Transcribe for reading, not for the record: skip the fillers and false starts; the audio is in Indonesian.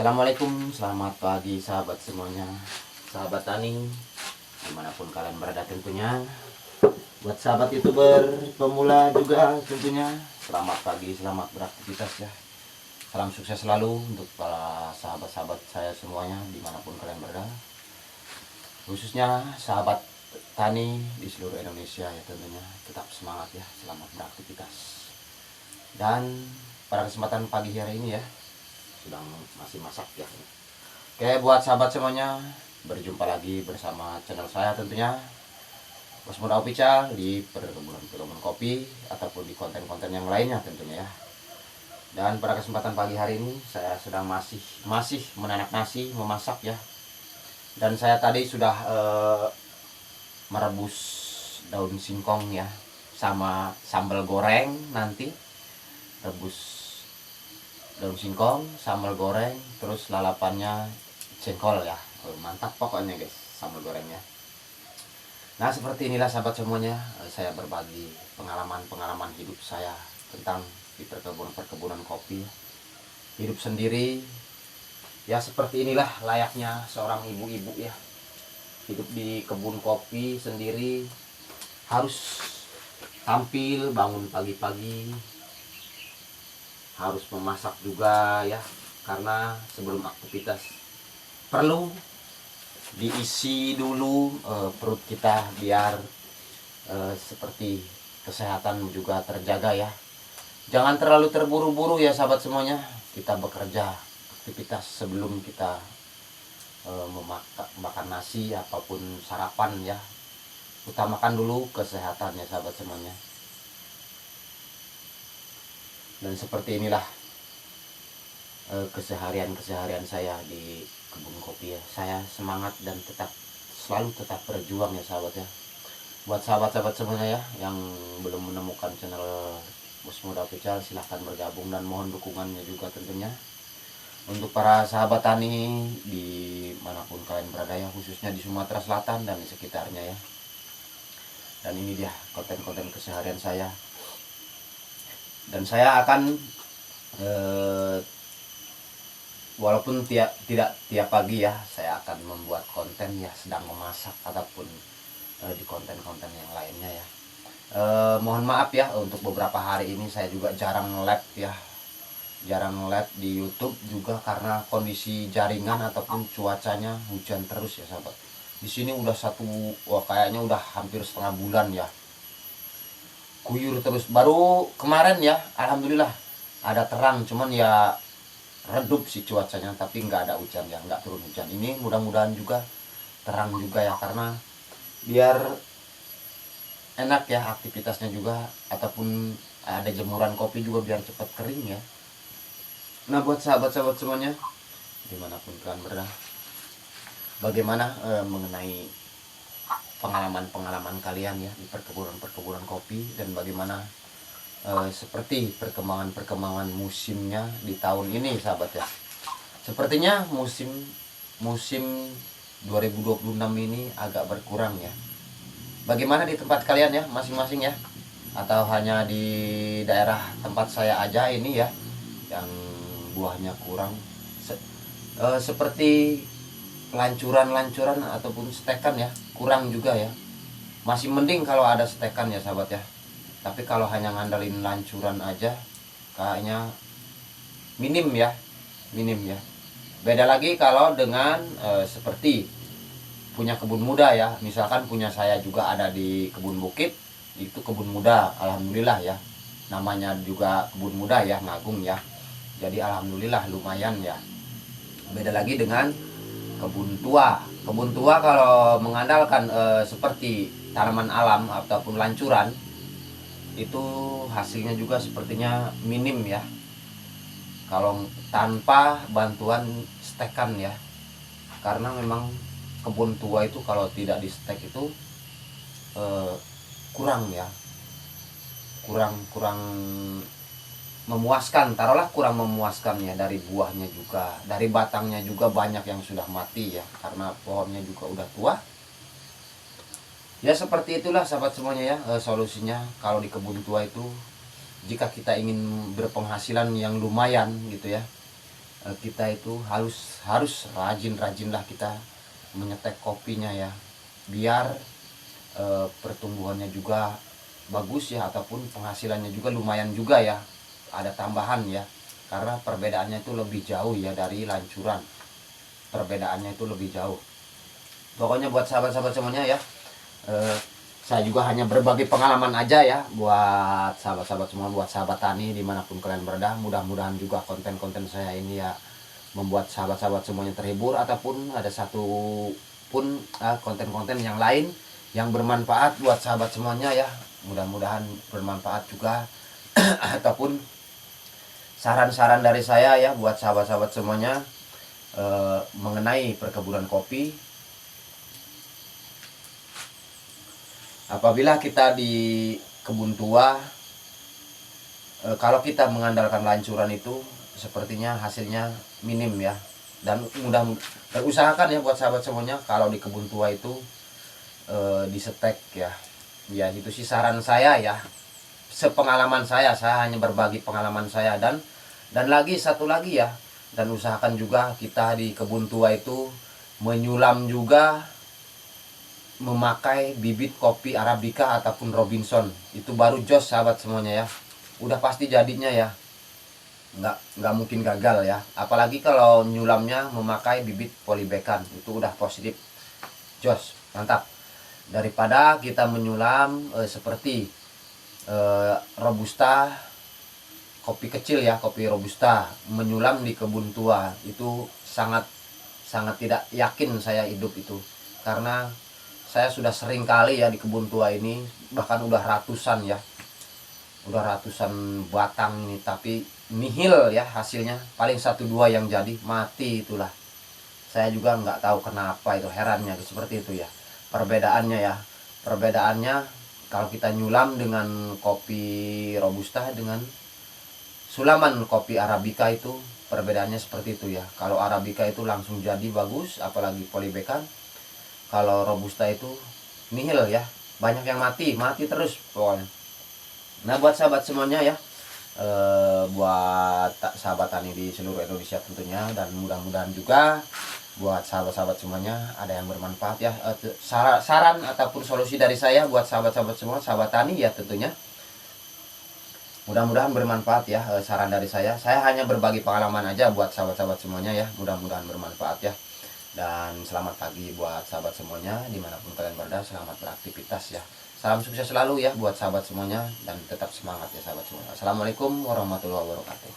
Assalamualaikum, selamat pagi sahabat semuanya, sahabat tani dimanapun kalian berada tentunya. Buat sahabat youtuber pemula juga tentunya, selamat pagi, selamat beraktivitas ya. Salam sukses selalu untuk para sahabat-sahabat saya semuanya dimanapun kalian berada, khususnya sahabat tani di seluruh Indonesia ya tentunya. Tetap semangat ya, selamat beraktivitas. Dan pada kesempatan pagi hari ini ya, sedang masih masak ya. Oke, buat sahabat semuanya, berjumpa lagi bersama channel saya tentunya, Bos Muda Official, di perkebunan kopi ataupun di konten-konten yang lainnya tentunya ya. Dan pada kesempatan pagi hari ini saya sedang masih menanak nasi, memasak ya. Dan saya tadi sudah merebus daun singkong ya, sama sambal goreng nanti. Rebus daun singkong, sambal goreng, terus lalapannya jengkol ya. Mantap pokoknya guys, sambal gorengnya. Nah, seperti inilah sahabat semuanya, saya berbagi pengalaman hidup saya tentang di perkebunan kopi. Hidup sendiri ya, seperti inilah layaknya seorang ibu-ibu ya. Hidup di kebun kopi sendiri, harus tampil bangun pagi-pagi, harus memasak juga ya, karena sebelum aktivitas perlu diisi dulu perut kita biar seperti kesehatan juga terjaga ya. Jangan terlalu terburu-buru ya sahabat semuanya. Kita bekerja aktivitas sebelum kita makan nasi apapun sarapan ya. Utamakan dulu kesehatan ya sahabat semuanya. Dan seperti inilah keseharian saya di kebun kopi ya. Saya semangat dan selalu tetap berjuang ya sahabat ya. Buat sahabat-sahabat semuanya ya yang belum menemukan channel Bos Muda Official, silahkan bergabung dan mohon dukungannya juga tentunya. Untuk para sahabat tani dimanapun kalian berada ya, khususnya di Sumatera Selatan dan di sekitarnya ya. Dan ini dia konten-konten keseharian saya. Dan saya akan walaupun tidak tiap pagi ya, saya akan membuat konten ya sedang memasak ataupun di konten-konten yang lainnya ya. Mohon maaf ya, untuk beberapa hari ini saya juga jarang live ya, jarang live di YouTube juga karena kondisi jaringan ataupun cuacanya hujan terus ya sahabat. Di sini udah kayaknya udah hampir setengah bulan ya, guyur terus. Baru kemarin ya alhamdulillah ada terang, cuman ya redup sih cuacanya, tapi nggak ada hujan ya, nggak turun hujan. Ini mudah-mudahan juga terang juga ya, karena biar enak ya aktivitasnya juga, ataupun ada jemuran kopi juga biar cepat kering ya. Nah, buat sahabat-sahabat semuanya dimanapun kalian berada, bagaimana mengenai pengalaman kalian ya di perkebunan kopi, dan bagaimana seperti perkembangan musimnya di tahun ini sahabat ya. Sepertinya musim 2026 ini agak berkurang ya. Bagaimana di tempat kalian ya masing-masing ya, atau hanya di daerah tempat saya aja ini ya yang buahnya kurang, seperti lancuran ataupun stekan ya, kurang juga ya. Masih mending kalau ada stekan ya sahabat ya, tapi kalau hanya ngandelin lancuran aja kayaknya minim ya. Beda lagi kalau dengan seperti punya kebun muda ya. Misalkan punya saya juga ada di kebun bukit, itu kebun muda, alhamdulillah ya, namanya juga kebun muda ya, ngagung ya, jadi alhamdulillah lumayan ya. Beda lagi dengan kebun tua kalau mengandalkan seperti tanaman alam ataupun lancuran, itu hasilnya juga sepertinya minim ya, kalau tanpa bantuan stekan ya. Karena memang kebun tua itu kalau tidak di stek itu kurang ya, kurang memuaskan, taruhlah kurang memuaskan ya. Dari buahnya juga, dari batangnya juga banyak yang sudah mati ya, karena pohonnya juga udah tua ya. Seperti itulah sahabat semuanya ya, solusinya kalau di kebun tua itu, jika kita ingin berpenghasilan yang lumayan gitu ya, kita itu harus rajin-rajinlah kita menyetek kopinya ya, biar pertumbuhannya juga bagus ya, ataupun penghasilannya juga lumayan juga ya, ada tambahan ya, karena perbedaannya itu lebih jauh ya dari lancuran, perbedaannya itu lebih jauh. Pokoknya buat sahabat-sahabat semuanya ya, saya juga hanya berbagi pengalaman aja ya buat sahabat-sahabat semua, buat sahabat tani dimanapun kalian berada. Mudah-mudahan juga konten-konten saya ini ya membuat sahabat-sahabat semuanya terhibur, ataupun ada satu pun konten-konten yang lain yang bermanfaat buat sahabat semuanya ya. Mudah-mudahan bermanfaat juga ataupun saran-saran dari saya ya buat sahabat-sahabat semuanya mengenai perkebunan kopi. Apabila kita di kebun tua, kalau kita mengandalkan lancuran itu sepertinya hasilnya minim ya. Dan mudah berusahakan ya buat sahabat semuanya, kalau di kebun tua itu disetek ya. Ya itu sih saran saya ya. Sepengalaman saya hanya berbagi pengalaman saya. Dan lagi satu lagi ya, dan usahakan juga kita di kebun tua itu menyulam juga memakai bibit kopi Arabica ataupun Robinson. Itu baru jos sahabat semuanya ya, udah pasti jadinya ya, nggak mungkin gagal ya. Apalagi kalau nyulamnya memakai bibit Polybecan, itu udah positif, jos, mantap. Daripada kita menyulam seperti Robusta, kopi kecil ya, kopi Robusta menyulam di kebun tua, itu sangat tidak yakin saya hidup itu. Karena saya sudah sering kali ya di kebun tua ini, bahkan udah ratusan ya, udah ratusan batang ini, tapi nihil ya hasilnya. Paling 1-2 yang jadi, mati itulah. Saya juga nggak tahu kenapa, itu herannya seperti itu ya. Perbedaannya kalau kita nyulam dengan kopi Robusta dengan sulaman kopi Arabica, itu perbedaannya seperti itu ya. Kalau Arabica itu langsung jadi bagus, apalagi Polybecan. Kalau Robusta itu nihil ya, banyak yang mati terus pokoknya. Nah buat sahabat semuanya ya, buat sahabat tani di seluruh Indonesia tentunya, dan mudah-mudahan juga buat sahabat-sahabat semuanya ada yang bermanfaat ya. Saran ataupun solusi dari saya buat sahabat-sahabat semua, sahabat tani ya tentunya, mudah-mudahan bermanfaat ya. Saran dari saya hanya berbagi pengalaman aja buat sahabat-sahabat semuanya ya, mudah-mudahan bermanfaat ya. Dan selamat pagi buat sahabat semuanya dimanapun kalian berada, selamat beraktivitas ya. Salam sukses selalu ya buat sahabat semuanya, dan tetap semangat ya sahabat semuanya. Assalamualaikum warahmatullahi wabarakatuh.